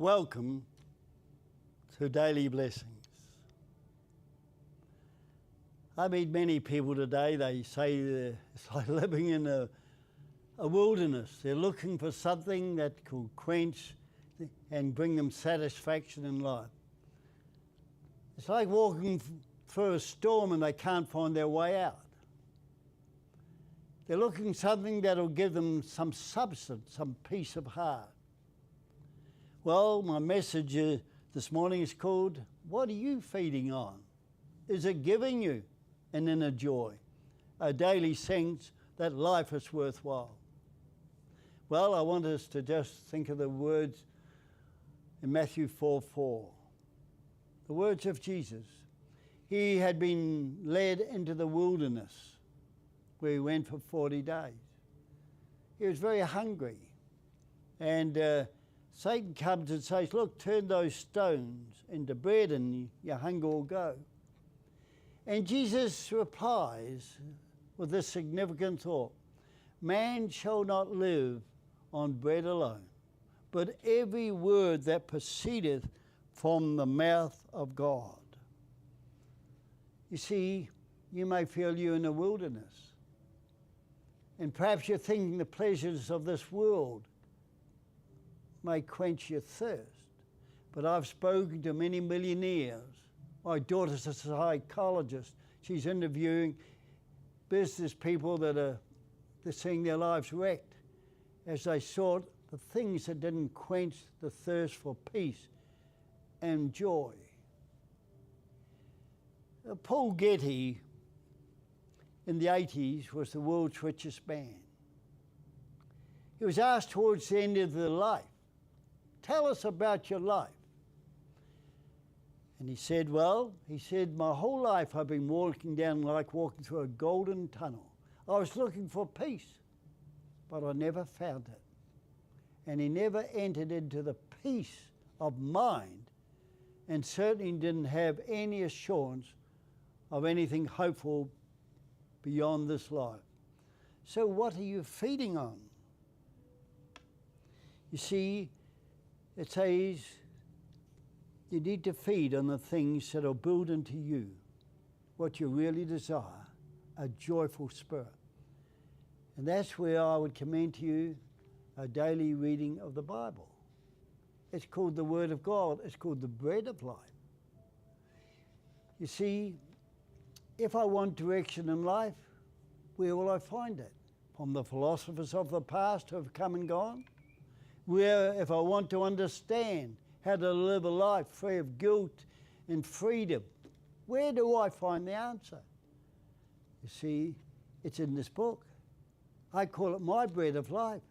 Welcome to Daily Blessings. I meet many people today, they say it's like living in a wilderness. They're looking for something that will quench and bring them satisfaction in life. It's like walking through a storm and they can't find their way out. They're looking for something that will give them some substance, some peace of heart. Well, my message this morning is called, What are you feeding on? Is it giving you an inner joy, a daily sense that life is worthwhile? Well, I want us to just think of the words in Matthew 4:4. The words of Jesus. He had been led into the wilderness where he went for 40 days. He was very hungry. And Satan comes and says, look, turn those stones into bread and your hunger will go. And Jesus replies with this significant thought, man shall not live on bread alone, but every word that proceedeth from the mouth of God. You see, you may feel you're in a wilderness. And perhaps you're thinking the pleasures of this world may quench your thirst. But I've spoken to many millionaires. My daughter's a psychologist. She's interviewing business people they're seeing their lives wrecked as they sought the things that didn't quench the thirst for peace and joy. Paul Getty in the 80s was the world's richest man. He was asked towards the end of the life, tell us about your life. And he said, my whole life I've been walking through a golden tunnel. I was looking for peace, but I never found it. And he never entered into the peace of mind and certainly didn't have any assurance of anything hopeful beyond this life. So what are you feeding on? You see, it says you need to feed on the things that will build into you what you really desire, a joyful spirit. And that's where I would commend to you a daily reading of the Bible. It's called the Word of God. It's called the bread of life. You see, if I want direction in life, where will I find it? From the philosophers of the past who have come and gone? Where, if I want to understand how to live a life free of guilt and freedom, where do I find the answer? You see, it's in this book. I call it my bread of life.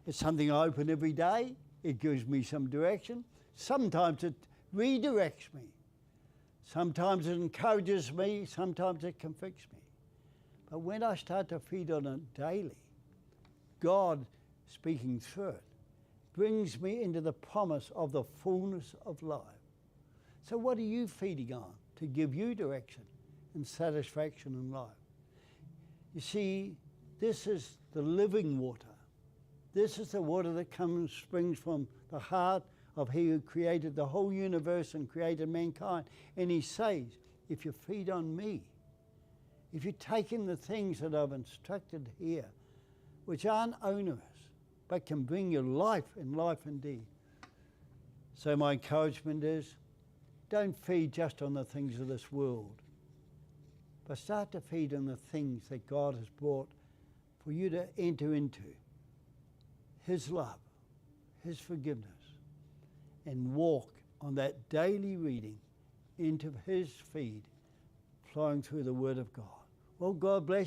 It's something I open every day. It gives me some direction. Sometimes it redirects me. Sometimes it encourages me. Sometimes it convicts me. But when I start to feed on it daily, God speaking through it, brings me into the promise of the fullness of life. So what are you feeding on to give you direction and satisfaction in life? You see, this is the living water. This is the water that springs from the heart of He who created the whole universe and created mankind. And He says, if you feed on me, if you take in the things that I've instructed here, which aren't onerous, but can bring you life and life indeed. So my encouragement is, don't feed just on the things of this world, but start to feed on the things that God has brought for you to enter into. His love, His forgiveness, and walk on that daily reading into His feed, flowing through the Word of God. Well, God bless you.